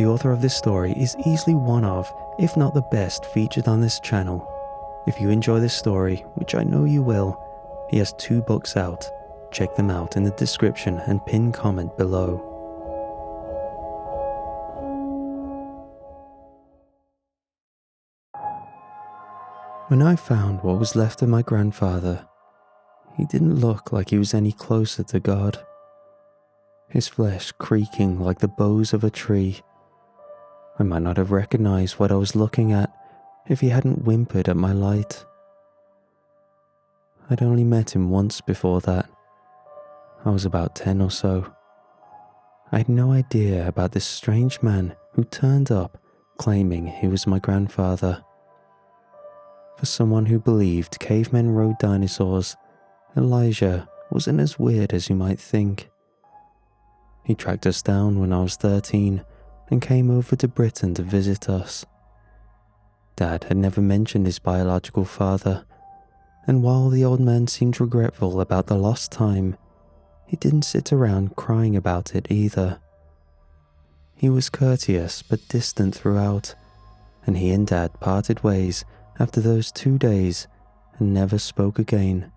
the author of this story is easily one of, if not the best, featured on this channel. If you enjoy this story, which I know you will, he has 2 books out. Check them out in the description and pinned comment below. When I found what was left of my grandfather, he didn't look like he was any closer to God. His flesh creaking like the boughs of a tree. I might not have recognized what I was looking at if he hadn't whimpered at my light. I'd only met him once before that. I was about 10 or so. I had no idea about this strange man who turned up claiming he was my grandfather. For someone who believed cavemen rode dinosaurs, Elijah wasn't as weird as you might think. He tracked us down when I was 13 and came over to Britain to visit us. Dad had never mentioned his biological father, and while the old man seemed regretful about the lost time, he didn't sit around crying about it either. He was courteous but distant throughout, and he and Dad parted ways after those 2 days and never spoke again.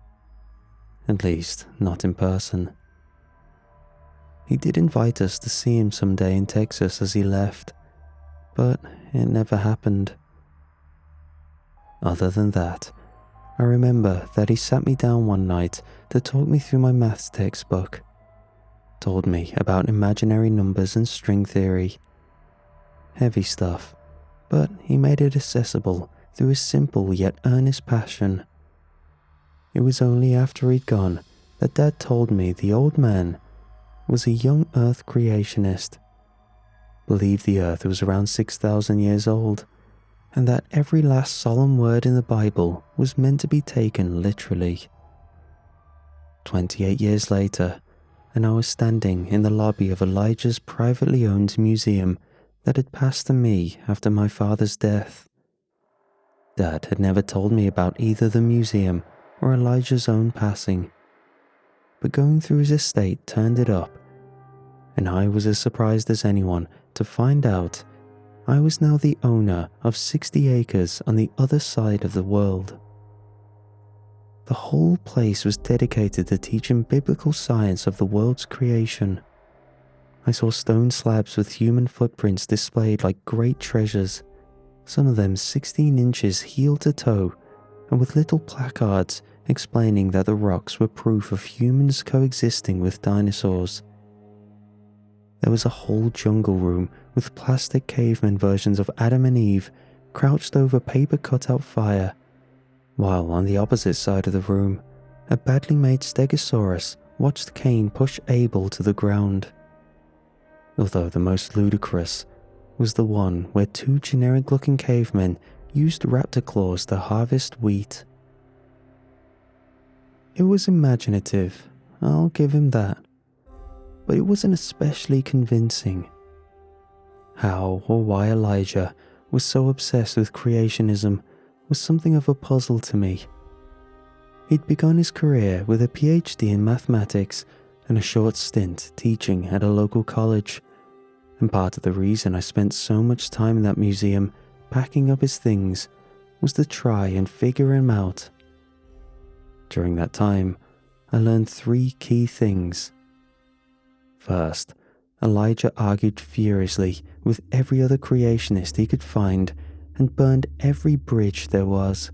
At least, not in person. He did invite us to see him someday in Texas as he left, but it never happened. Other than that, I remember that he sat me down one night to talk me through my maths textbook, told me about imaginary numbers and string theory. Heavy stuff, but he made it accessible through his simple yet earnest passion. It was only after he'd gone that Dad told me the old man was a young Earth creationist, believed the Earth was around 6,000 years old, and that every last solemn word in the Bible was meant to be taken literally. 28 years later, and I was standing in the lobby of Elijah's privately owned museum that had passed to me after my father's death. Dad had never told me about either the museum or Elijah's own passing, but going through his estate turned it up, and I was as surprised as anyone to find out I was now the owner of 60 acres on the other side of the world. The whole place was dedicated to teaching biblical science of the world's creation. I saw stone slabs with human footprints displayed like great treasures, some of them 16 inches heel to toe, and with little placards explaining that the rocks were proof of humans coexisting with dinosaurs. There was a whole jungle room with plastic caveman versions of Adam and Eve crouched over paper cutout fire, while on the opposite side of the room, a badly made stegosaurus watched Cain push Abel to the ground. Although the most ludicrous was the one where 2 generic-looking cavemen used raptor claws to harvest wheat. It was imaginative, I'll give him that, but it wasn't especially convincing. How or why Elijah was so obsessed with creationism was something of a puzzle to me. He'd begun his career with a PhD in mathematics and a short stint teaching at a local college, and part of the reason I spent so much time in that museum packing up his things was to try and figure him out. During that time, I learned 3 key things. First, Elijah argued furiously with every other creationist he could find and burned every bridge there was.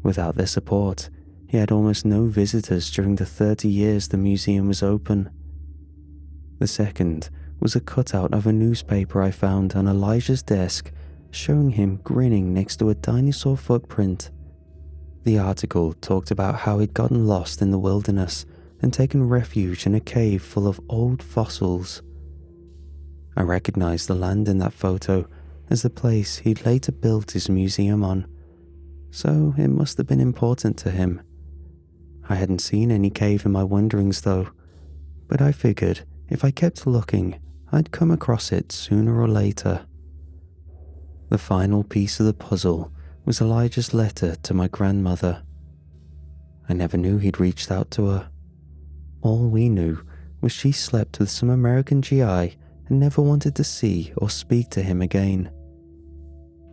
Without their support, he had almost no visitors during the 30 years the museum was open. The second was a cutout of a newspaper I found on Elijah's desk showing him grinning next to a dinosaur footprint. The article talked about how he'd gotten lost in the wilderness and taken refuge in a cave full of old fossils. I recognized the land in that photo as the place he'd later built his museum on, so it must have been important to him. I hadn't seen any cave in my wanderings though, but I figured if I kept looking, I'd come across it sooner or later. The final piece of the puzzle was Elijah's letter to my grandmother. I never knew he'd reached out to her. All we knew was she slept with some American GI and never wanted to see or speak to him again.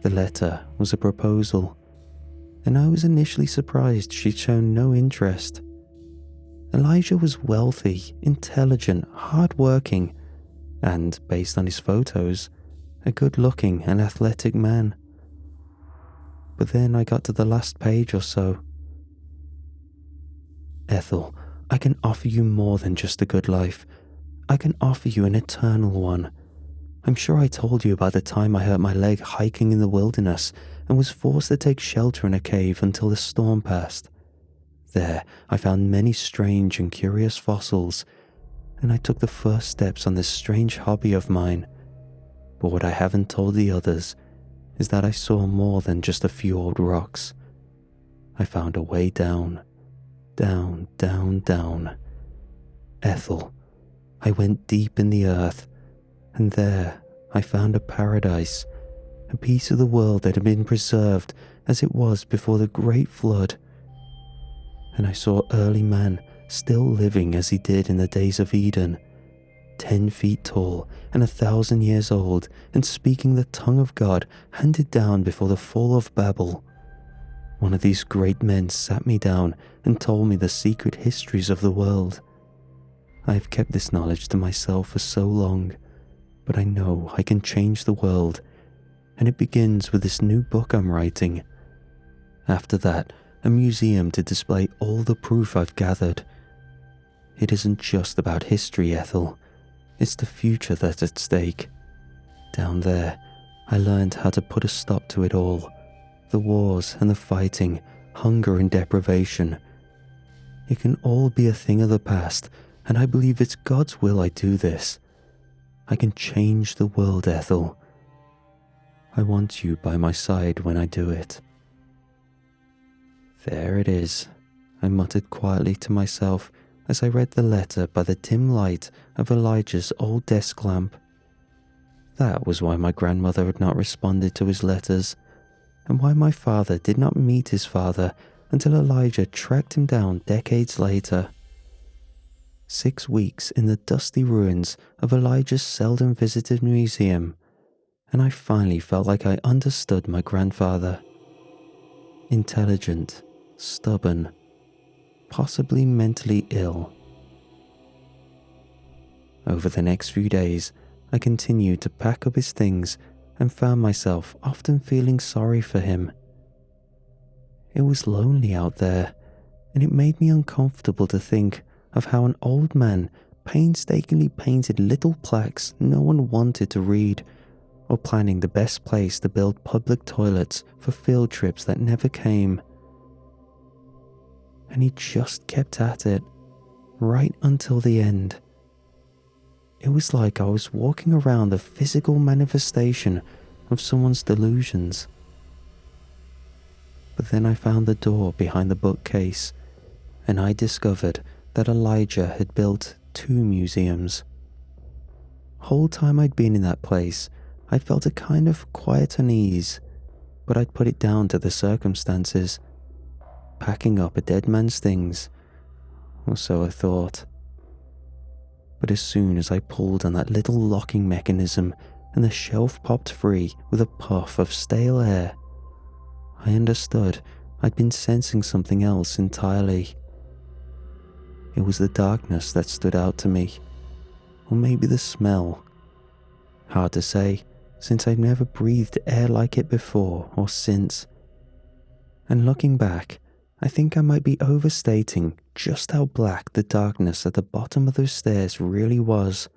The letter was a proposal, and I was initially surprised she'd shown no interest. Elijah was wealthy, intelligent, hard-working, and, based on his photos, a good-looking and athletic man. But then I got to the last page or so. Ethel, I can offer you more than just a good life. I can offer you an eternal one. I'm sure I told you about the time I hurt my leg hiking in the wilderness and was forced to take shelter in a cave until the storm passed. There, I found many strange and curious fossils, and I took the first steps on this strange hobby of mine. But what I haven't told the others is that I saw more than just a few old rocks. I found a way down, down, down, down. Ethel, I went deep in the earth, and there I found a paradise, a piece of the world that had been preserved as it was before the great flood. And I saw early man still living as he did in the days of Eden, 10 feet tall and 1,000 years old, and speaking the tongue of God handed down before the fall of Babel. One of these great men sat me down and told me the secret histories of the world. I have kept this knowledge to myself for so long, but I know I can change the world, and it begins with this new book I'm writing. After that, a museum to display all the proof I've gathered. It isn't just about history, Ethel. It's the future that's at stake. Down there, I learned how to put a stop to it all. The wars and the fighting, hunger and deprivation. It can all be a thing of the past, and I believe it's God's will I do this. I can change the world, Ethel. I want you by my side when I do it. There it is, I muttered quietly to myself as I read the letter by the dim light of Elijah's old desk lamp. That was why my grandmother had not responded to his letters, and why my father did not meet his father until Elijah tracked him down decades later. 6 weeks in the dusty ruins of Elijah's seldom visited museum, and I finally felt like I understood my grandfather. Intelligent, stubborn, possibly mentally ill. Over the next few days, I continued to pack up his things and found myself often feeling sorry for him. It was lonely out there, and it made me uncomfortable to think of how an old man painstakingly painted little plaques no one wanted to read, or planning the best place to build public toilets for field trips that never came. And he just kept at it, right until the end. It was like I was walking around the physical manifestation of someone's delusions. But then I found the door behind the bookcase, and I discovered that Elijah had built 2 museums. Whole time I'd been in that place, I felt a kind of quiet unease, but I'd put it down to the circumstances. Packing up a dead man's things, or so I thought. But as soon as I pulled on that little locking mechanism and the shelf popped free with a puff of stale air, I understood I'd been sensing something else entirely. It was the darkness that stood out to me, or maybe the smell. Hard to say, since I'd never breathed air like it before or since. And looking back, I think I might be overstating just how black the darkness at the bottom of those stairs really was.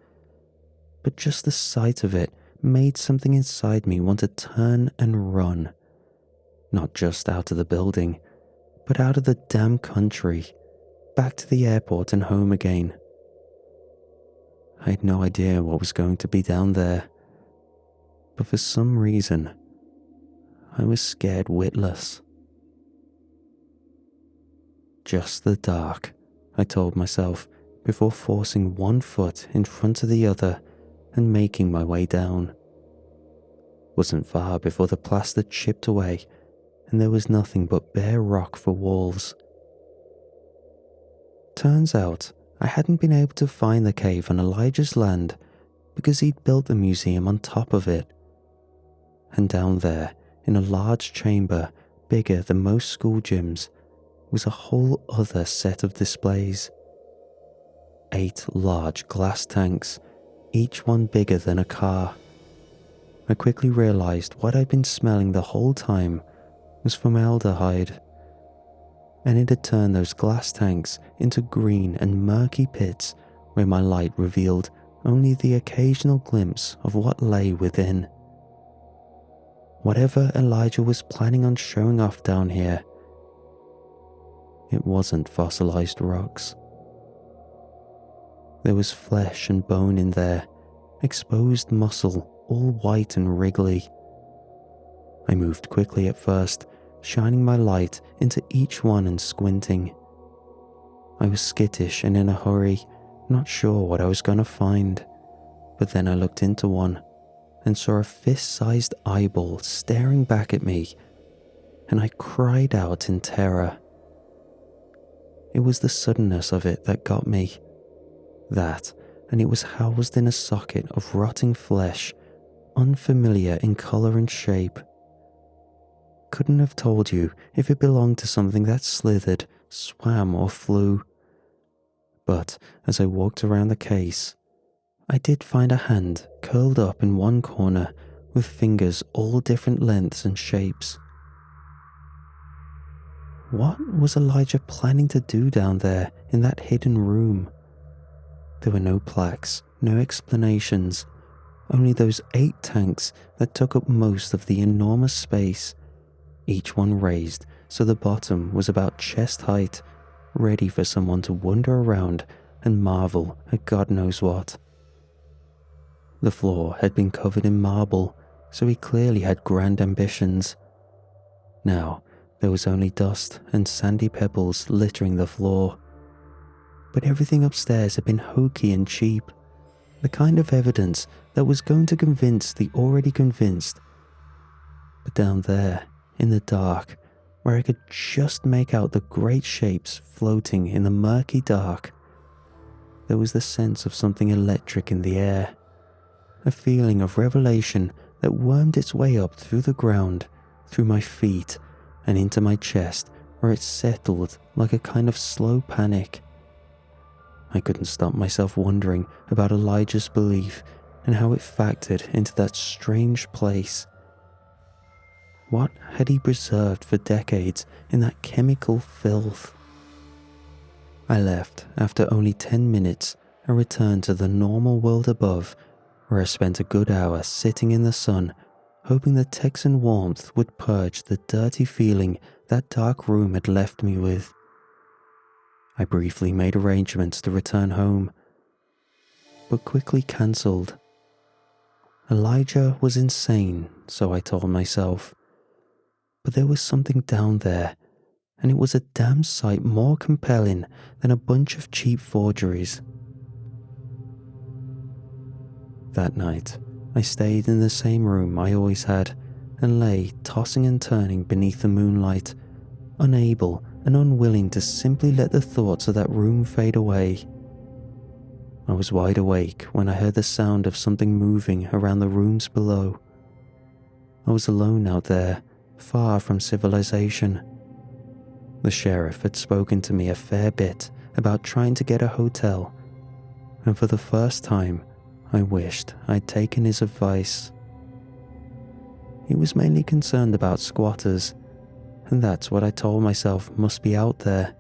But just the sight of it made something inside me want to turn and run. Not just out of the building, but out of the damn country, back to the airport and home again. I had no idea what was going to be down there, but for some reason, I was scared witless. Just the dark, I told myself, before forcing one foot in front of the other and making my way down. Wasn't far before the plaster chipped away and there was nothing but bare rock for walls. Turns out I hadn't been able to find the cave on Elijah's land, because he'd built the museum on top of it. And down there, in a large chamber bigger than most school gyms, was a whole other set of displays. 8 large glass tanks, each one bigger than a car. I quickly realized what I'd been smelling the whole time was formaldehyde, and it had turned those glass tanks into green and murky pits where my light revealed only the occasional glimpse of what lay within. Whatever Elijah was planning on showing off down here, it wasn't fossilized rocks. There was flesh and bone in there, exposed muscle, all white and wriggly. I moved quickly at first, shining my light into each one and squinting. I was skittish and in a hurry, not sure what I was going to find, but then I looked into one and saw a fist-sized eyeball staring back at me, and I cried out in terror. It was the suddenness of it that got me. That, and it was housed in a socket of rotting flesh, unfamiliar in color and shape. Couldn't have told you if it belonged to something that slithered, swam, or flew. But as I walked around the case, I did find a hand curled up in one corner with fingers all different lengths and shapes. What was Elijah planning to do down there in that hidden room? There were no plaques, no explanations, only those 8 tanks that took up most of the enormous space, each one raised so the bottom was about chest height, ready for someone to wander around and marvel at God knows what. The floor had been covered in marble, so he clearly had grand ambitions. Now, there was only dust and sandy pebbles littering the floor. But everything upstairs had been hokey and cheap, the kind of evidence that was going to convince the already convinced. But down there, in the dark, where I could just make out the great shapes floating in the murky dark, there was the sense of something electric in the air, a feeling of revelation that wormed its way up through the ground, through my feet, and into my chest, where it settled like a kind of slow panic. I couldn't stop myself wondering about Elijah's belief and how it factored into that strange place. What had he preserved for decades in that chemical filth? I left after only 10 minutes and returned to the normal world above, where I spent a good hour sitting in the sun, hoping the Texan warmth would purge the dirty feeling that dark room had left me with. I briefly made arrangements to return home, but quickly cancelled. Elijah was insane, so I told myself. But there was something down there, and it was a damn sight more compelling than a bunch of cheap forgeries. That night, I stayed in the same room I always had and lay tossing and turning beneath the moonlight, unable and unwilling to simply let the thoughts of that room fade away. I was wide awake when I heard the sound of something moving around the rooms below. I was alone out there, far from civilization. The sheriff had spoken to me a fair bit about trying to get a hotel, and for the first time, I wished I'd taken his advice. He was mainly concerned about squatters, and that's what I told myself must be out there.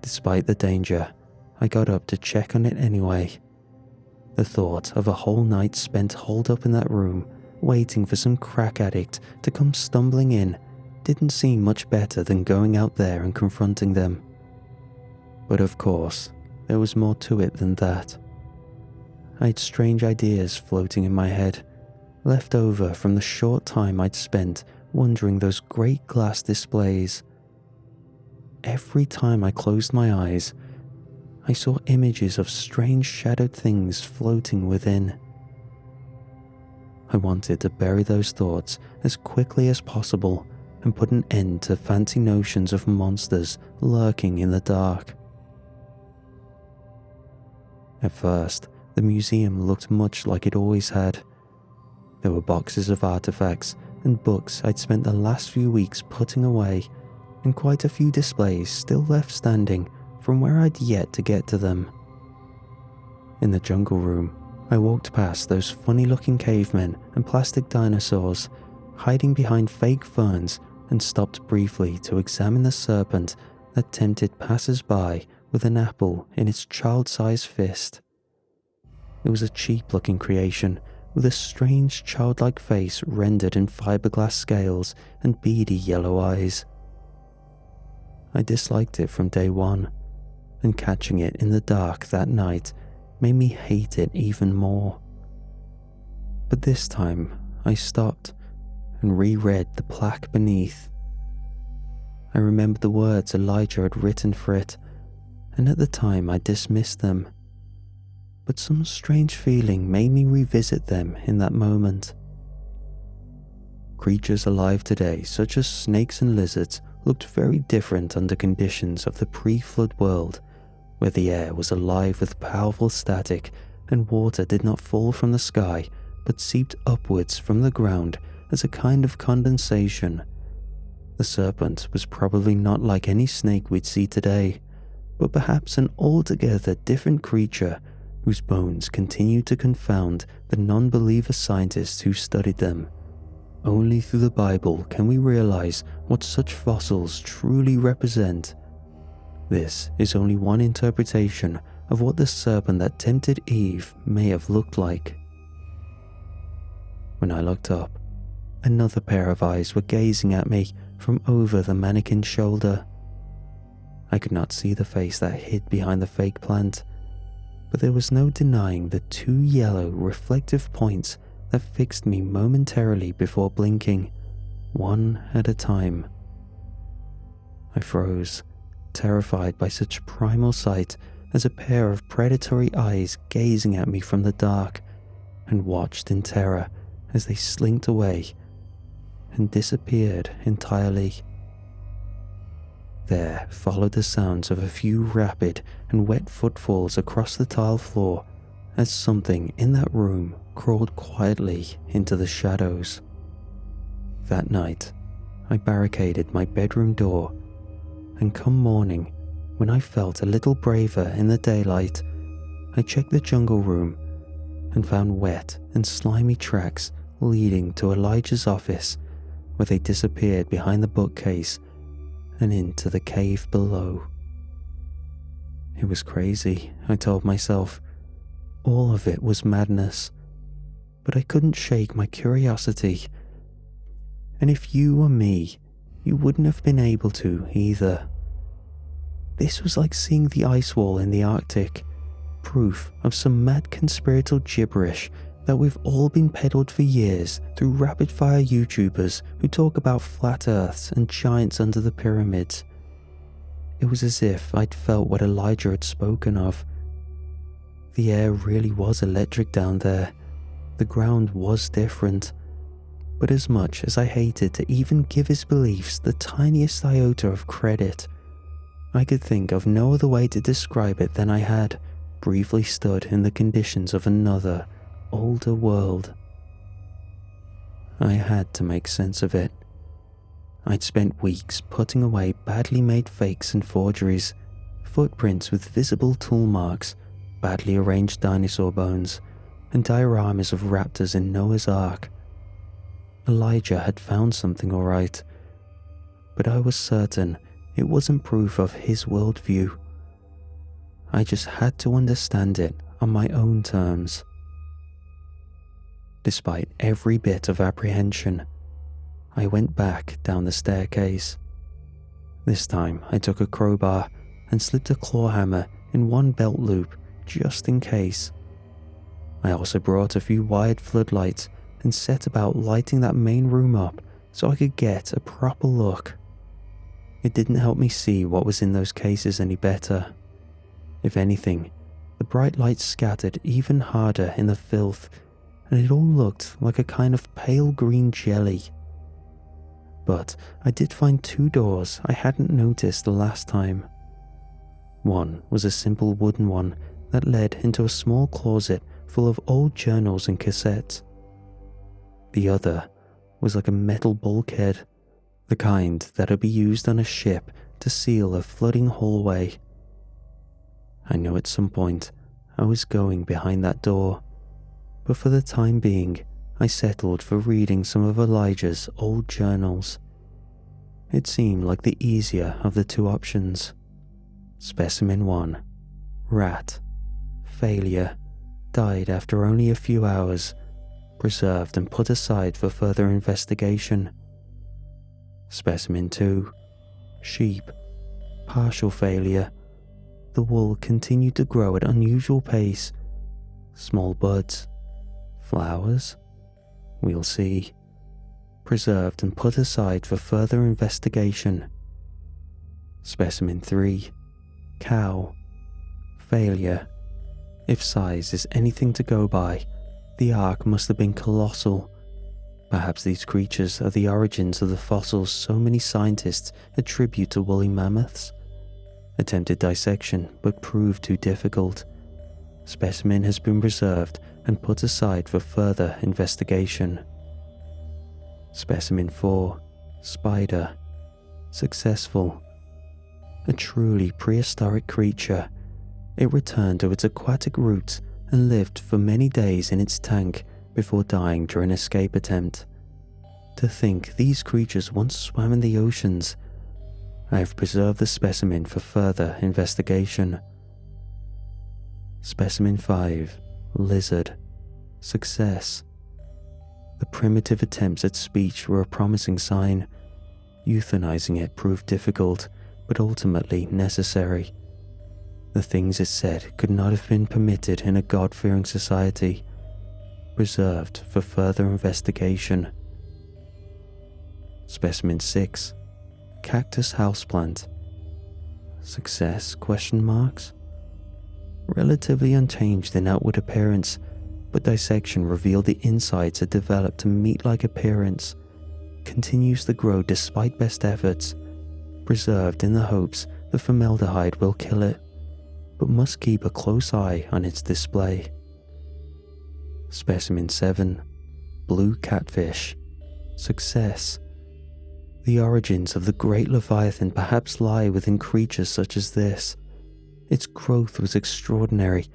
Despite the danger, I got up to check on it anyway. The thought of a whole night spent holed up in that room, waiting for some crack addict to come stumbling in, didn't seem much better than going out there and confronting them. But of course, there was more to it than that. I had strange ideas floating in my head, left over from the short time I'd spent wandering those great glass displays. Every time I closed my eyes, I saw images of strange shadowed things floating within. I wanted to bury those thoughts as quickly as possible and put an end to fancy notions of monsters lurking in the dark. At first, The museum looked much like it always had. There were boxes of artifacts and books I'd spent the last few weeks putting away, and quite a few displays still left standing from where I'd yet to get to them. In the jungle room, I walked past those funny-looking cavemen and plastic dinosaurs hiding behind fake ferns and stopped briefly to examine the serpent that tempted passers-by with an apple in its child-sized fist. It was a cheap-looking creation with a strange childlike face rendered in fiberglass scales and beady yellow eyes. I disliked it from day one, and catching it in the dark that night made me hate it even more. But this time, I stopped and reread the plaque beneath. I remembered the words Elijah had written for it, and at the time I dismissed them. But some strange feeling made me revisit them in that moment. Creatures alive today, such as snakes and lizards, looked very different under conditions of the pre-flood world, where the air was alive with powerful static and water did not fall from the sky but seeped upwards from the ground as a kind of condensation. The serpent was probably not like any snake we'd see today, but perhaps an altogether different creature whose bones continued to confound the non-believer scientists who studied them. Only through the Bible can we realize what such fossils truly represent. This is only one interpretation of what the serpent that tempted Eve may have looked like. When I looked up, another pair of eyes were gazing at me from over the mannequin's shoulder. I could not see the face that hid behind the fake plant, but there was no denying the two yellow, reflective points that fixed me momentarily before blinking, one at a time. I froze, terrified by such primal sight as a pair of predatory eyes gazing at me from the dark, and watched in terror as they slinked away and disappeared entirely. There followed the sounds of a few rapid and wet footfalls across the tile floor as something in that room crawled quietly into the shadows. That night, I barricaded my bedroom door, and come morning, when I felt a little braver in the daylight, I checked the jungle room and found wet and slimy tracks leading to Elijah's office, where they disappeared behind the bookcase and into the cave below. It was crazy, I told myself. All of it was madness, but I couldn't shake my curiosity. And if you were me, you wouldn't have been able to either. This was like seeing the ice wall in the Arctic, proof of some mad conspiratorial gibberish that we've all been peddled for years through rapid-fire YouTubers who talk about flat earths and giants under the pyramids. It was as if I'd felt what Elijah had spoken of. The air really was electric down there. The ground was different. But as much as I hated to even give his beliefs the tiniest iota of credit, I could think of no other way to describe it than I had briefly stood in the conditions of another, older world. I had to make sense of it. I'd spent weeks putting away badly made fakes and forgeries, footprints with visible tool marks, badly arranged dinosaur bones, and dioramas of raptors in Noah's Ark. Elijah had found something all right, but I was certain it wasn't proof of his worldview. I just had to understand it on my own terms. Despite every bit of apprehension, I went back down the staircase. This time I took a crowbar and slipped a claw hammer in one belt loop just in case. I also brought a few wired floodlights and set about lighting that main room up so I could get a proper look. It didn't help me see what was in those cases any better. If anything, the bright lights scattered even harder in the filth, and it all looked like a kind of pale green jelly. But I did find two doors I hadn't noticed the last time. One was a simple wooden one that led into a small closet full of old journals and cassettes. The other was like a metal bulkhead, the kind that'd be used on a ship to seal a flooding hallway. I knew at some point I was going behind that door, but for the time being, I settled for reading some of Elijah's old journals. It seemed like the easier of the two options. Specimen 1. Rat. Failure. Died after only a few hours. Preserved and put aside for further investigation. Specimen 2. Sheep. Partial failure. The wool continued to grow at unusual pace. Small buds. Flowers? We'll see. Preserved and put aside for further investigation. Specimen 3. Cow. Failure. If size is anything to go by, the ark must have been colossal. Perhaps these creatures are the origins of the fossils so many scientists attribute to woolly mammoths. Attempted dissection, but proved too difficult. Specimen has been preserved and put aside for further investigation. Specimen 4. Spider. Successful. A truly prehistoric creature, it returned to its aquatic roots and lived for many days in its tank before dying during an escape attempt. To think these creatures once swam in the oceans. I have preserved the specimen for further investigation. Specimen 5. Lizard. Success. The primitive attempts at speech were a promising sign. Euthanizing it proved difficult, but ultimately necessary. The things it said could not have been permitted in a God-fearing society. Preserved for further investigation. Specimen 6. Cactus houseplant. Success? Relatively unchanged in outward appearance, but dissection revealed the insides had developed a meat-like appearance. Continues to grow despite best efforts. Preserved in the hopes that formaldehyde will kill it, but must keep a close eye on its display. Specimen 7. Blue catfish. Success. The origins of the great Leviathan perhaps lie within creatures such as this. Its growth was extraordinary,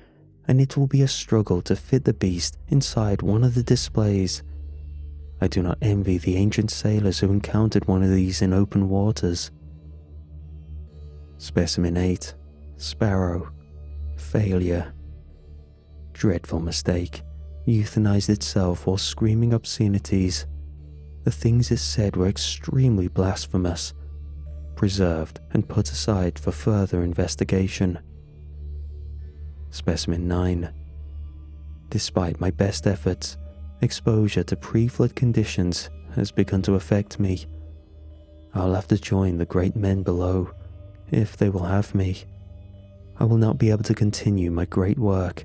and it will be a struggle to fit the beast inside one of the displays. I do not envy the ancient sailors who encountered one of these in open waters. Specimen 8. Sparrow. Failure. Dreadful mistake. Euthanized itself while screaming obscenities. The things it said were extremely blasphemous. Preserved and put aside for further investigation. Specimen 9. Despite my best efforts, exposure to pre-flood conditions has begun to affect me. I'll have to join the great men below, if they will have me. I will not be able to continue my great work,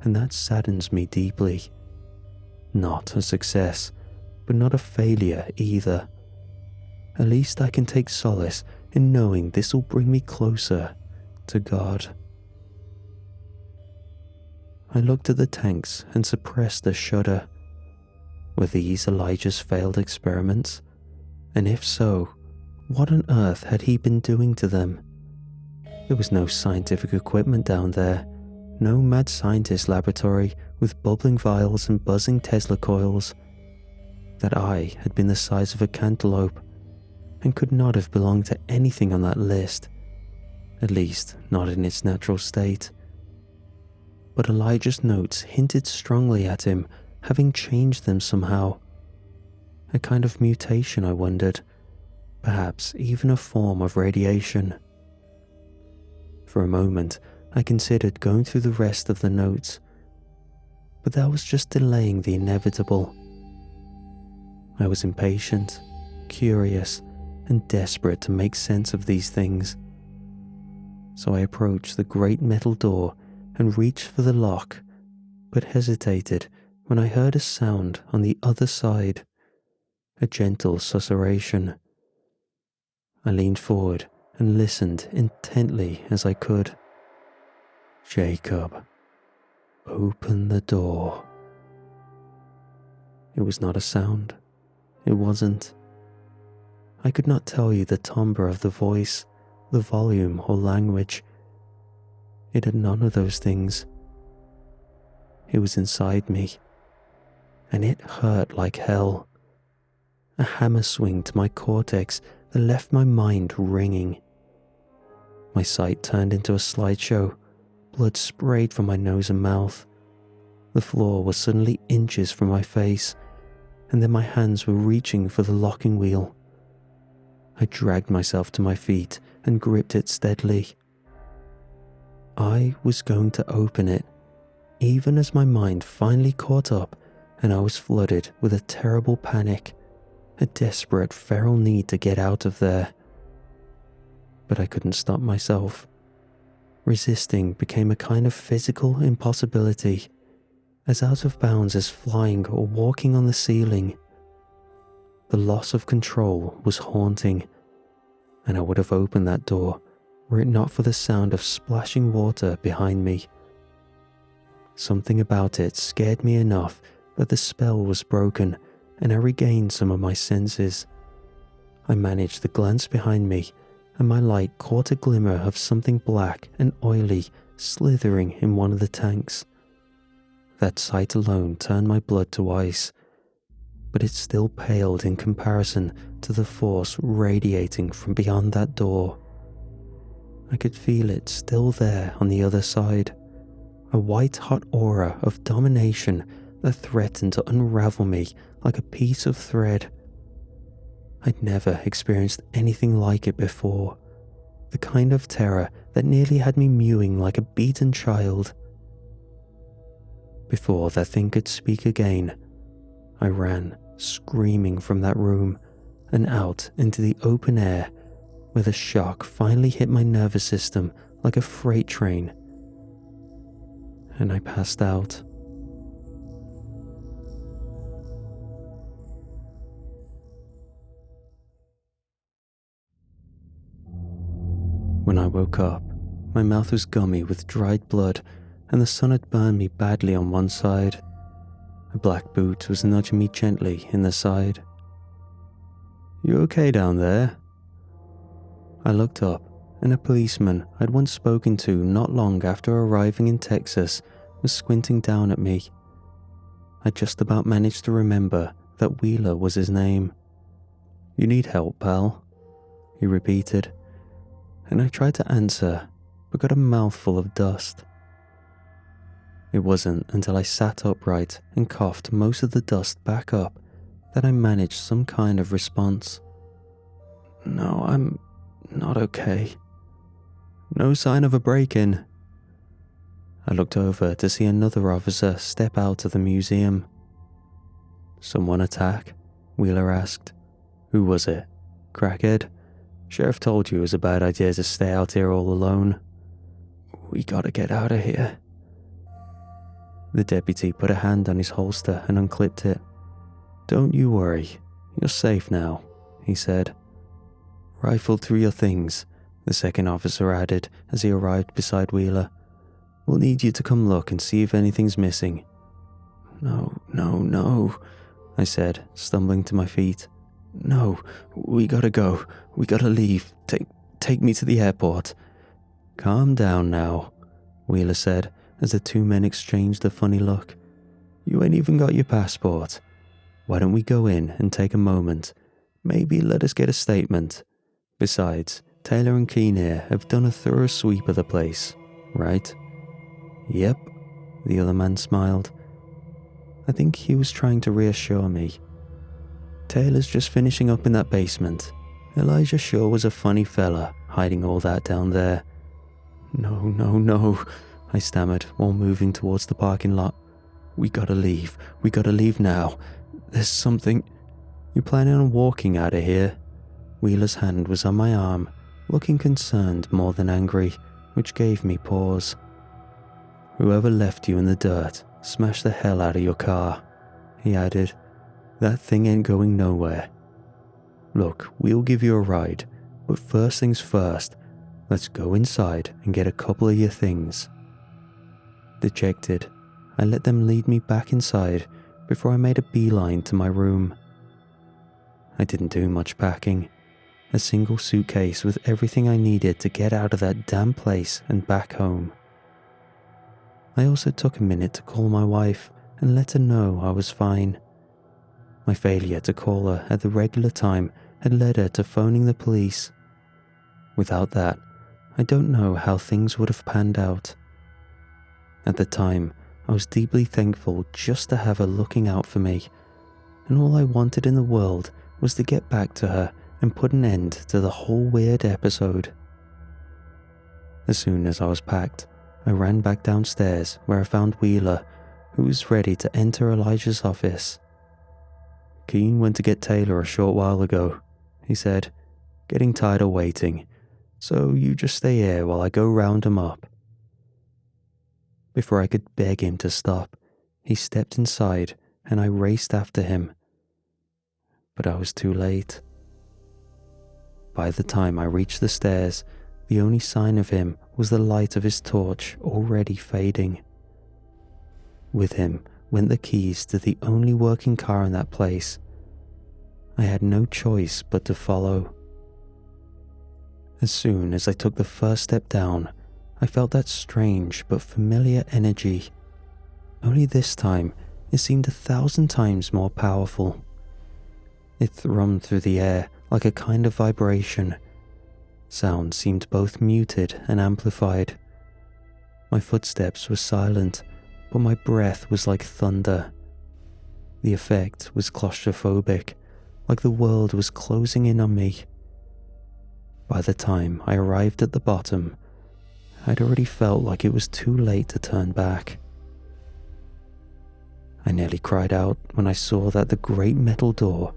and that saddens me deeply. Not a success, but not a failure either. At least I can take solace in knowing this will bring me closer to God. I looked at the tanks and suppressed a shudder. Were these Elijah's failed experiments? And if so, what on earth had he been doing to them? There was no scientific equipment down there, no mad scientist laboratory with bubbling vials and buzzing Tesla coils. That eye had been the size of a cantaloupe, and could not have belonged to anything on that list, at least not in its natural state. But Elijah's notes hinted strongly at him having changed them somehow. A kind of mutation, I wondered, perhaps even a form of radiation. For a moment, I considered going through the rest of the notes, but that was just delaying the inevitable. I was impatient, curious, and desperate to make sense of these things. So I approached the great metal door and reached for the lock, but hesitated when I heard a sound on the other side, a gentle susurration. I leaned forward and listened intently as I could. Jacob, open the door. It was not a sound. It wasn't. I could not tell you the timbre of the voice, the volume or language. It had none of those things. It was inside me, and it hurt like hell. A hammer swing to my cortex that left my mind ringing. My sight turned into a slideshow. Blood sprayed from my nose and mouth. The floor was suddenly inches from my face, and then my hands were reaching for the locking wheel. I dragged myself to my feet and gripped it steadily. I was going to open it, even as my mind finally caught up and I was flooded with a terrible panic, a desperate feral need to get out of there. But I couldn't stop myself. Resisting became a kind of physical impossibility, as out of bounds as flying or walking on the ceiling. The loss of control was haunting, and I would have opened that door were it not for the sound of splashing water behind me. Something about it scared me enough that the spell was broken and I regained some of my senses. I managed to glance behind me, and my light caught a glimmer of something black and oily slithering in one of the tanks. That sight alone turned my blood to ice, but it still paled in comparison to the force radiating from beyond that door. I could feel it still there on the other side, a white-hot aura of domination that threatened to unravel me like a piece of thread. I'd never experienced anything like it before, the kind of terror that nearly had me mewing like a beaten child. Before that thing could speak again, I ran, screaming from that room and out into the open air, where the shock finally hit my nervous system like a freight train, and I passed out. When I woke up, my mouth was gummy with dried blood, and the sun had burned me badly on one side. A black boot was nudging me gently in the side. "You okay down there?" I looked up, and a policeman I'd once spoken to not long after arriving in Texas was squinting down at me. I just about managed to remember that Wheeler was his name. "You need help, pal?" he repeated, and I tried to answer, but got a mouthful of dust. It wasn't until I sat upright and coughed most of the dust back up that I managed some kind of response. "No, I'm not okay." "No sign of a break-in?" I looked over to see another officer step out of the museum. "Someone attack?" Wheeler asked. "Who was it? Crackhead? Sheriff told you it was a bad idea to stay out here all alone." "We gotta get out of here." The deputy put a hand on his holster and unclipped it. "Don't you worry, you're safe now," he said. "Rifle through your things," the second officer added as he arrived beside Wheeler. "We'll need you to come look and see if anything's missing." No, I said, stumbling to my feet. "No, we gotta go. We gotta leave. Take me to the airport." "Calm down now," Wheeler said as the two men exchanged a funny look. "You ain't even got your passport. Why don't we go in and take a moment? Maybe let us get a statement. Besides, Taylor and Keen here have done a thorough sweep of the place, right?" "Yep," the other man smiled. I think he was trying to reassure me. "Taylor's just finishing up in that basement. Elijah sure was a funny fella, hiding all that down there." No, I stammered while moving towards the parking lot. We gotta leave now. There's something." "You planning on walking out of here?" Wheeler's hand was on my arm, looking concerned more than angry, which gave me pause. "Whoever left you in the dirt, smash the hell out of your car," he added. "That thing ain't going nowhere. Look, we'll give you a ride, but first things first, let's go inside and get a couple of your things." Dejected, I let them lead me back inside before I made a beeline to my room. I didn't do much packing. A single suitcase with everything I needed to get out of that damn place and back home. I also took a minute to call my wife and let her know I was fine. My failure to call her at the regular time had led her to phoning the police. Without that, I don't know how things would have panned out. At the time, I was deeply thankful just to have her looking out for me, and all I wanted in the world was to get back to her and put an end to the whole weird episode. As soon as I was packed, I ran back downstairs where I found Wheeler, who was ready to enter Elijah's office. "Keen went to get Taylor a short while ago," he said, "getting tired of waiting, so you just stay here while I go round him up." Before I could beg him to stop, he stepped inside and I raced after him. But I was too late. By the time I reached the stairs, the only sign of him was the light of his torch already fading. With him went the keys to the only working car in that place. I had no choice but to follow. As soon as I took the first step down, I felt that strange but familiar energy. Only this time, it seemed 1,000 times more powerful. It thrummed through the air like a kind of vibration. Sound seemed both muted and amplified. My footsteps were silent, but my breath was like thunder. The effect was claustrophobic, like the world was closing in on me. By the time I arrived at the bottom, I'd already felt like it was too late to turn back. I nearly cried out when I saw that the great metal door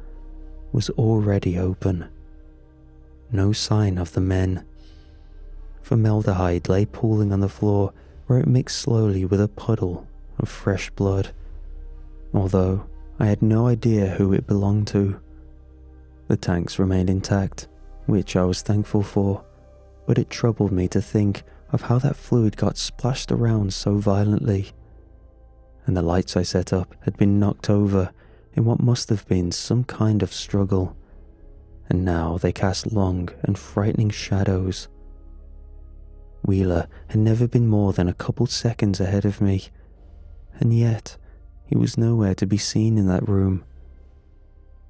was already open. No sign of the men. Formaldehyde lay pooling on the floor where it mixed slowly with a puddle of fresh blood, although I had no idea who it belonged to. The tanks remained intact, which I was thankful for, but it troubled me to think of how that fluid got splashed around so violently. And the lights I set up had been knocked over in what must have been some kind of struggle, and now they cast long and frightening shadows. Wheeler had never been more than a couple seconds ahead of me, and yet he was nowhere to be seen in that room.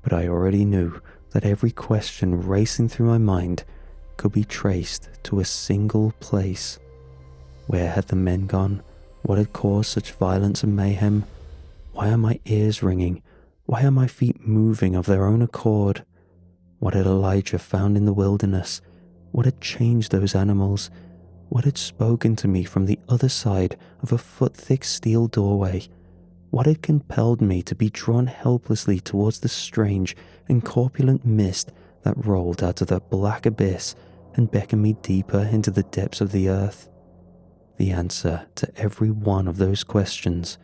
But I already knew that every question racing through my mind could be traced to a single place. Where had the men gone? What had caused such violence and mayhem? Why are my ears ringing? Why are my feet moving of their own accord? What had Elijah found in the wilderness? What had changed those animals? What had spoken to me from the other side of a foot-thick steel doorway? What had compelled me to be drawn helplessly towards the strange and corpulent mist that rolled out of that black abyss and beckoned me deeper into the depths of the earth? The answer to every one of those questions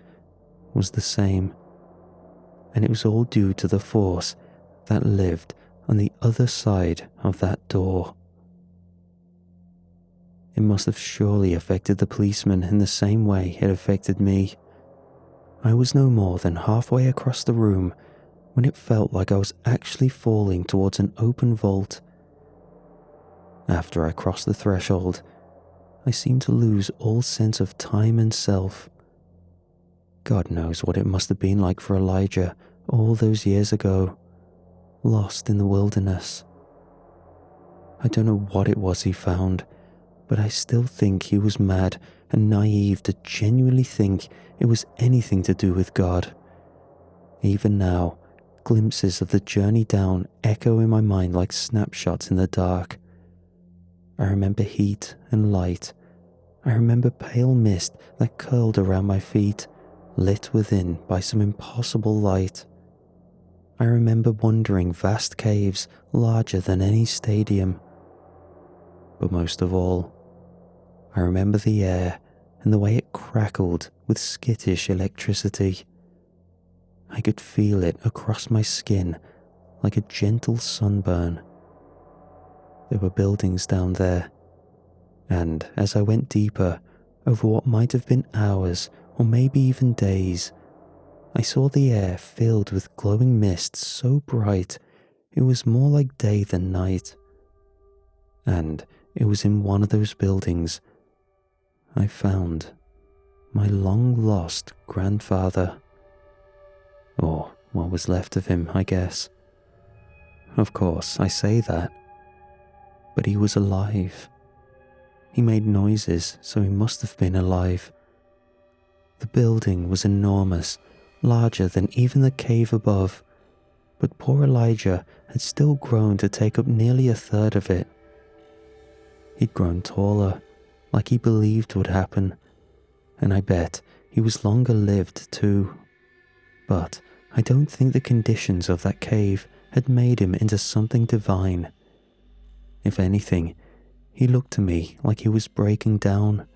was the same, and it was all due to the force that lived on the other side of that door. It must have surely affected the policeman in the same way it affected me. I was no more than halfway across the room when it felt like I was actually falling towards an open vault. After I crossed the threshold, I seemed to lose all sense of time and self. God knows what it must have been like for Elijah all those years ago, lost in the wilderness. I don't know what it was he found, but I still think he was mad and naive to genuinely think it was anything to do with God. Even now, glimpses of the journey down echo in my mind like snapshots in the dark. I remember heat and light. I remember pale mist that curled around my feet, lit within by some impossible light. I remember wandering vast caves larger than any stadium. But most of all, I remember the air and the way it crackled with skittish electricity. I could feel it across my skin like a gentle sunburn. There were buildings down there, and as I went deeper, over what might have been hours or maybe even days. I saw the air filled with glowing mist so bright it was more like day than night. And it was in one of those buildings I found my long-lost grandfather. Or what was left of him, I guess. Of course, I say that. But he was alive. He made noises, so he must have been alive. The building was enormous, larger than even the cave above, but poor Elijah had still grown to take up nearly a third of it. He'd grown taller, like he believed would happen, and I bet he was longer lived too. But I don't think the conditions of that cave had made him into something divine. If anything, he looked to me like he was breaking down,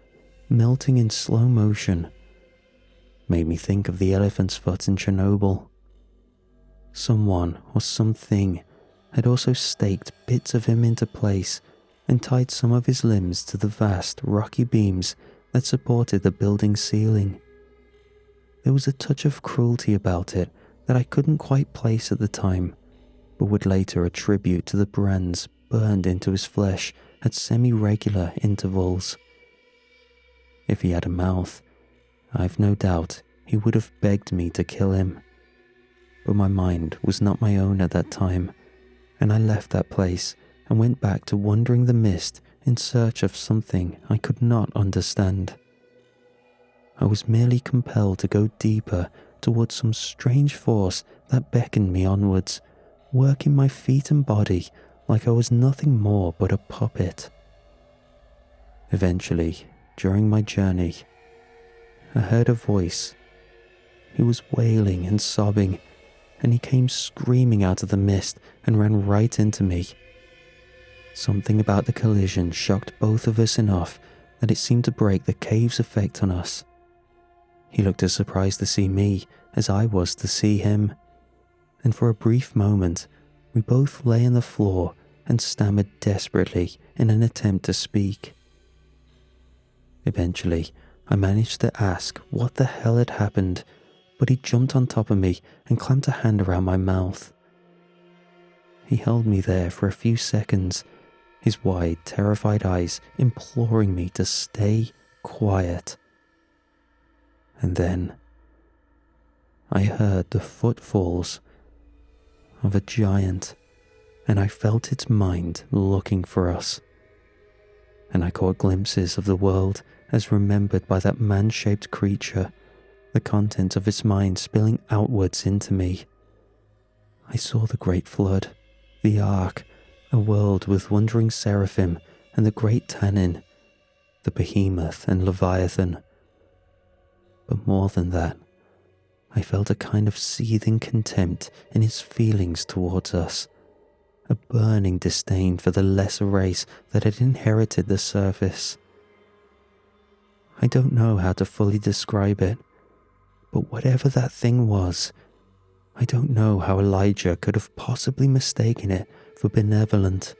melting in slow motion. Made me think of the elephant's foot in Chernobyl. Someone or something had also staked bits of him into place and tied some of his limbs to the vast rocky beams that supported the building's ceiling. There was a touch of cruelty about it that I couldn't quite place at the time, but would later attribute to the brands burned into his flesh at semi-regular intervals. If he had a mouth, I've no doubt he would have begged me to kill him. But my mind was not my own at that time, and I left that place and went back to wandering the mist in search of something I could not understand. I was merely compelled to go deeper towards some strange force that beckoned me onwards, working my feet and body like I was nothing more but a puppet. Eventually, during my journey, I heard a voice. He was wailing and sobbing, and he came screaming out of the mist and ran right into me. Something about the collision shocked both of us enough that it seemed to break the cave's effect on us. He looked as surprised to see me as I was to see him, and for a brief moment we both lay on the floor and stammered desperately in an attempt to speak. Eventually, I managed to ask what the hell had happened, but he jumped on top of me and clamped a hand around my mouth. He held me there for a few seconds, his wide, terrified eyes imploring me to stay quiet. And then I heard the footfalls of a giant, and I felt its mind looking for us. And I caught glimpses of the world as remembered by that man-shaped creature, the content of its mind spilling outwards into me. I saw the great flood, the ark, a world with wandering seraphim and the great tannin, the behemoth and leviathan. But more than that, I felt a kind of seething contempt in his feelings towards us, a burning disdain for the lesser race that had inherited the surface. I don't know how to fully describe it, but whatever that thing was, I don't know how Elijah could have possibly mistaken it for benevolent.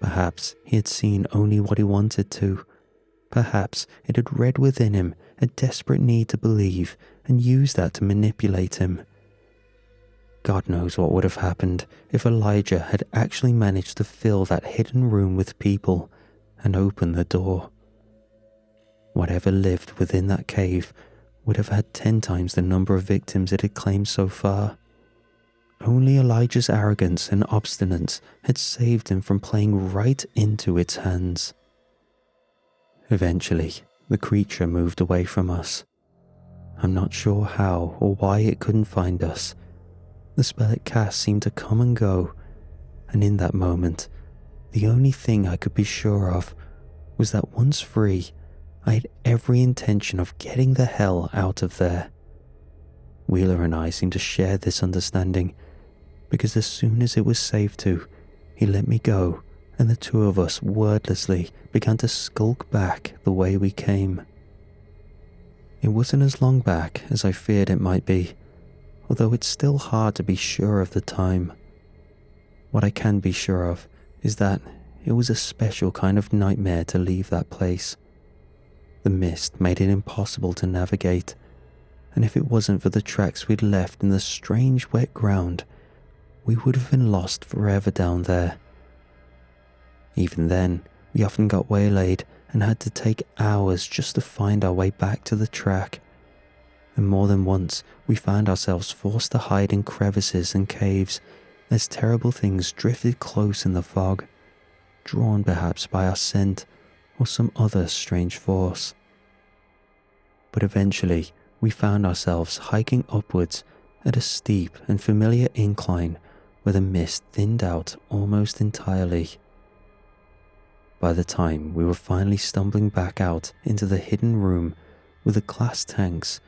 Perhaps he had seen only what he wanted to. Perhaps it had read within him a desperate need to believe and used that to manipulate him. God knows what would have happened if Elijah had actually managed to fill that hidden room with people and open the door. Whatever lived within that cave would have had 10 times the number of victims it had claimed so far. Only Elijah's arrogance and obstinance had saved him from playing right into its hands. Eventually, the creature moved away from us. I'm not sure how or why it couldn't find us. The spell it cast seemed to come and go, and in that moment, the only thing I could be sure of was that once free, I had every intention of getting the hell out of there. Wheeler and I seemed to share this understanding, because as soon as it was safe to, he let me go, and the two of us wordlessly began to skulk back the way we came. It wasn't as long back as I feared it might be, although it's still hard to be sure of the time. What I can be sure of is that it was a special kind of nightmare to leave that place. The mist made it impossible to navigate, and if it wasn't for the tracks we'd left in the strange wet ground, we would have been lost forever down there. Even then, we often got waylaid and had to take hours just to find our way back to the track, and more than once we found ourselves forced to hide in crevices and caves as terrible things drifted close in the fog, drawn perhaps by our scent or some other strange force. But eventually we found ourselves hiking upwards at a steep and familiar incline where the mist thinned out almost entirely. By the time we were finally stumbling back out into the hidden room with the glass tanks,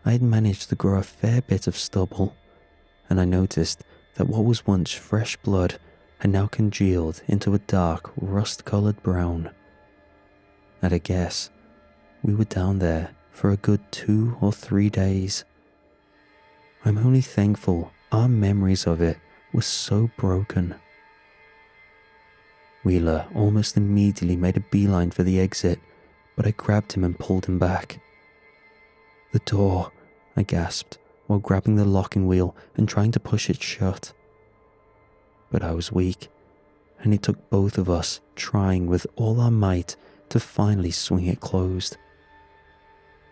I had managed to grow a fair bit of stubble, and I noticed that what was once fresh blood had now congealed into a dark, rust-colored brown. At a guess, we were down there for a good 2 or 3 days. I'm only thankful our memories of it were so broken. Wheeler almost immediately made a beeline for the exit, but I grabbed him and pulled him back. "The door," I gasped, while grabbing the locking wheel and trying to push it shut. But I was weak, and it took both of us trying with all our might to finally swing it closed.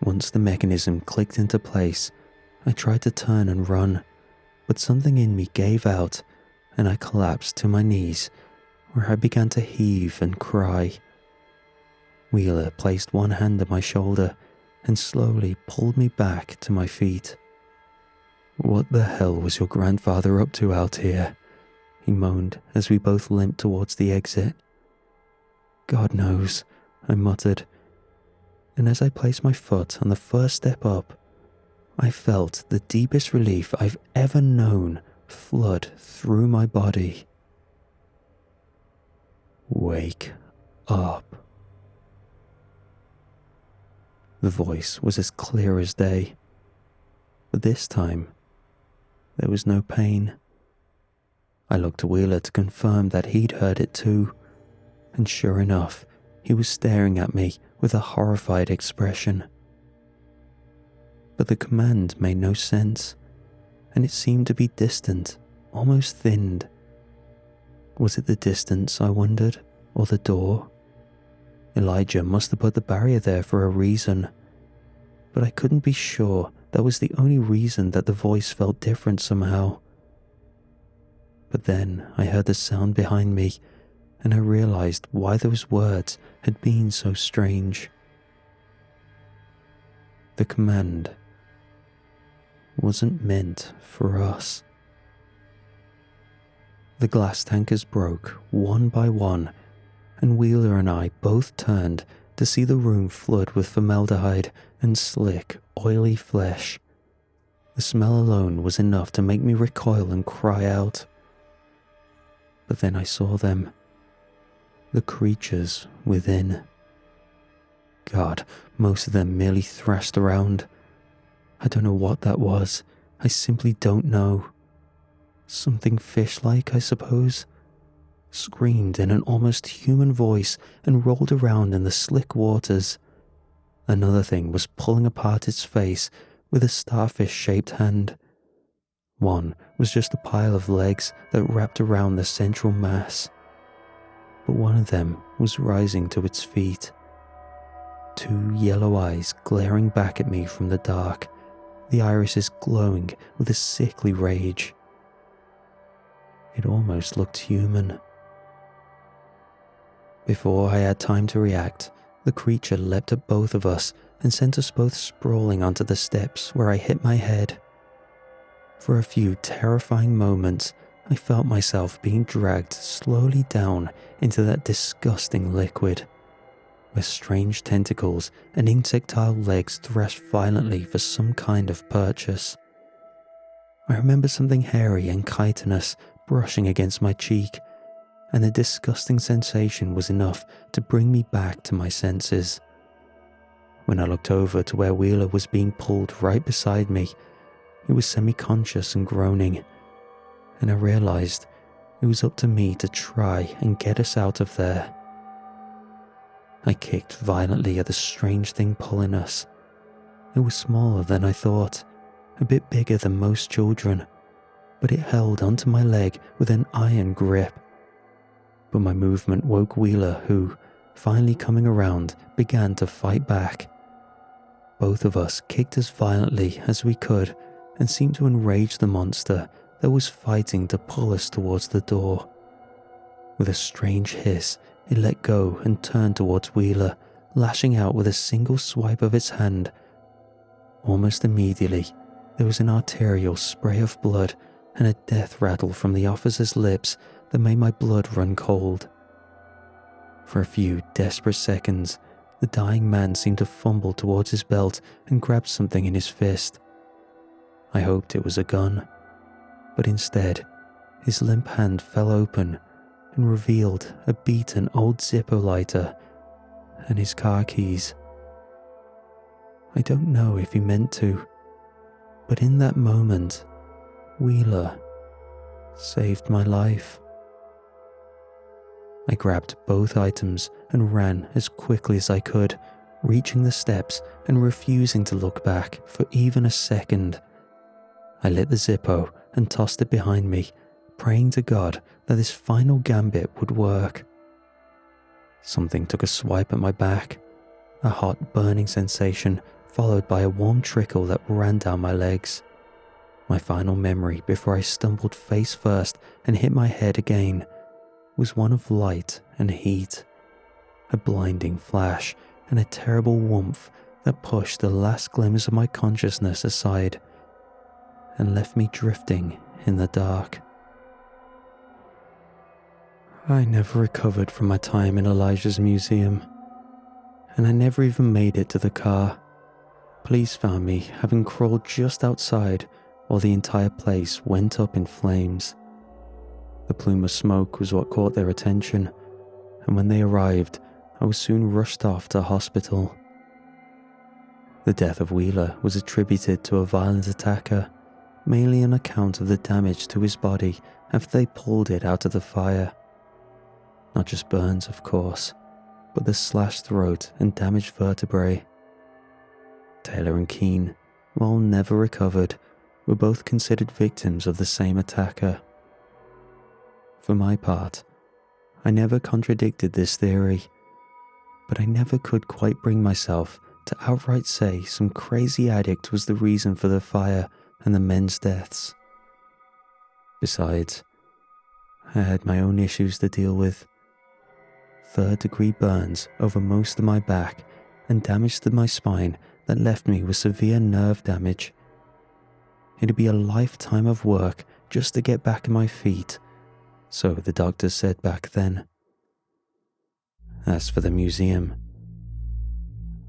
Once the mechanism clicked into place, I tried to turn and run, but something in me gave out and I collapsed to my knees, where I began to heave and cry. Wheeler placed one hand on my shoulder and slowly pulled me back to my feet. "What the hell was your grandfather up to out here?" he moaned as we both limped towards the exit. "God knows," I muttered, and as I placed my foot on the first step up, I felt the deepest relief I've ever known flood through my body. "Wake up." The voice was as clear as day, but this time there was no pain. I looked to Wheeler to confirm that he'd heard it too, and sure enough, he was staring at me with a horrified expression. But the command made no sense, and it seemed to be distant, almost thinned. Was it the distance, I wondered, or the door? Elijah must have put the barrier there for a reason, but I couldn't be sure that was the only reason that the voice felt different somehow. But then I heard the sound behind me, and I realized why those words had been so strange. The command wasn't meant for us. The glass tankers broke one by one, and Wheeler and I both turned to see the room flood with formaldehyde and slick, oily flesh. The smell alone was enough to make me recoil and cry out. But then I saw them, the creatures within. God, most of them merely thrashed around. I don't know what that was. I simply don't know. Something fish-like, I suppose. Screamed in an almost human voice and rolled around in the slick waters. Another thing was pulling apart its face with a starfish-shaped hand. One was just a pile of legs that wrapped around the central mass. But one of them was rising to its feet. 2 yellow eyes glaring back at me from the dark, the irises glowing with a sickly rage. It almost looked human. Before I had time to react, the creature leapt at both of us and sent us both sprawling onto the steps where I hit my head. For a few terrifying moments, I felt myself being dragged slowly down into that disgusting liquid, where strange tentacles and insectile legs thrashed violently for some kind of purchase. I remember something hairy and chitinous brushing against my cheek, and the disgusting sensation was enough to bring me back to my senses. When I looked over to where Wheeler was being pulled right beside me, he was semi-conscious and groaning, and I realized it was up to me to try and get us out of there. I kicked violently at the strange thing pulling us. It was smaller than I thought, a bit bigger than most children, but it held onto my leg with an iron grip. But my movement woke Wheeler, who, finally coming around, began to fight back. Both of us kicked as violently as we could and seemed to enrage the monster that was fighting to pull us towards the door. With a strange hiss, it let go and turned towards Wheeler, lashing out with a single swipe of its hand. Almost immediately, there was an arterial spray of blood and a death rattle from the officer's lips that made my blood run cold. For a few desperate seconds, the dying man seemed to fumble towards his belt and grab something in his fist. I hoped it was a gun, but instead, his limp hand fell open and revealed a beaten old Zippo lighter and his car keys. I don't know if he meant to, but in that moment, Wheeler saved my life. I grabbed both items and ran as quickly as I could, reaching the steps and refusing to look back for even a second. I lit the Zippo and tossed it behind me, praying to God that this final gambit would work. Something took a swipe at my back, a hot burning sensation followed by a warm trickle that ran down my legs. My final memory before I stumbled face first and hit my head again was one of light and heat, a blinding flash and a terrible warmth that pushed the last glimmers of my consciousness aside and left me drifting in the dark. I never recovered from my time in Elijah's museum, and I never even made it to the car. Police found me having crawled just outside while the entire place went up in flames. The plume of smoke was what caught their attention, and when they arrived, I was soon rushed off to hospital. The death of Wheeler was attributed to a violent attacker, mainly on account of the damage to his body after they pulled it out of the fire. Not just burns, of course, but the slashed throat and damaged vertebrae. Taylor and Keene, while never recovered, were both considered victims of the same attacker. For my part, I never contradicted this theory, but I never could quite bring myself to outright say some crazy addict was the reason for the fire and the men's deaths. Besides, I had my own issues to deal with. Third-degree burns over most of my back and damage to my spine that left me with severe nerve damage. It'd be a lifetime of work just to get back on my feet, so the doctors said back then. As for the museum,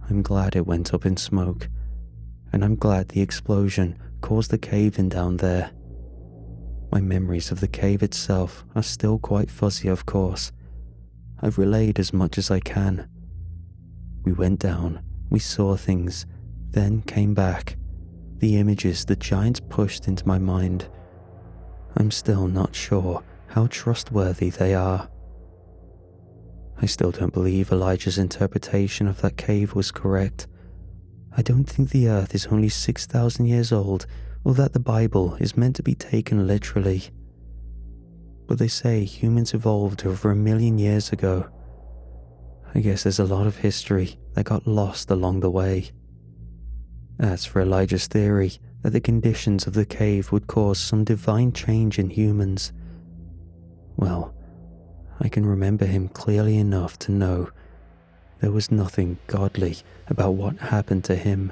I'm glad it went up in smoke, and I'm glad the explosion caused the cave-in down there. My memories of the cave itself are still quite fuzzy, of course. I've relayed as much as I can. We went down, we saw things, then came back. The images the giants pushed into my mind. I'm still not sure how trustworthy they are. I still don't believe Elijah's interpretation of that cave was correct. I don't think the earth is only 6,000 years old, or that the Bible is meant to be taken literally. But they say humans evolved over 1 million years ago. I guess there's a lot of history that got lost along the way. As for Elijah's theory that the conditions of the cave would cause some divine change in humans, well, I can remember him clearly enough to know there was nothing godly about what happened to him.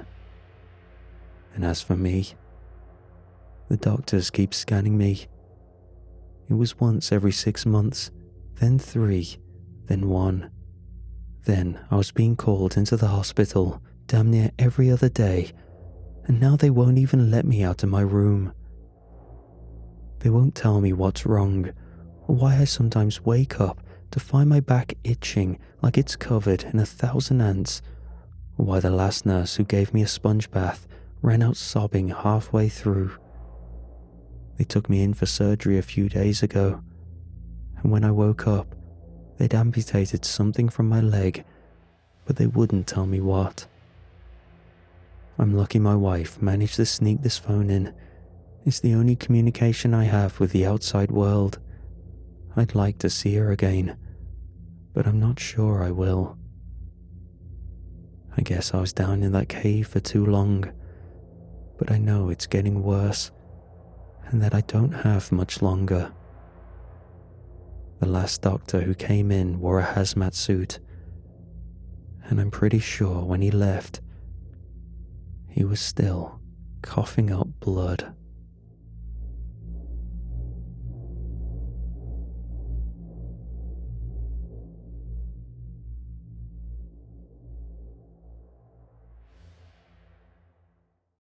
And as for me, the doctors keep scanning me. It was once every 6 months, then 3, then 1. Then I was being called into the hospital damn near every other day, and now they won't even let me out of my room. They won't tell me what's wrong, or why I sometimes wake up to find my back itching like it's covered in 1,000 ants, or why the last nurse who gave me a sponge bath ran out sobbing halfway through. They took me in for surgery a few days ago, and when I woke up, they'd amputated something from my leg but they wouldn't tell me what. I'm lucky my wife managed to sneak this phone in. It's the only communication I have with the outside world. I'd like to see her again, but I'm not sure I will. I guess I was down in that cave for too long, but I know it's getting worse, and that I don't have much longer. The last doctor who came in wore a hazmat suit, and I'm pretty sure when he left, he was still coughing up blood.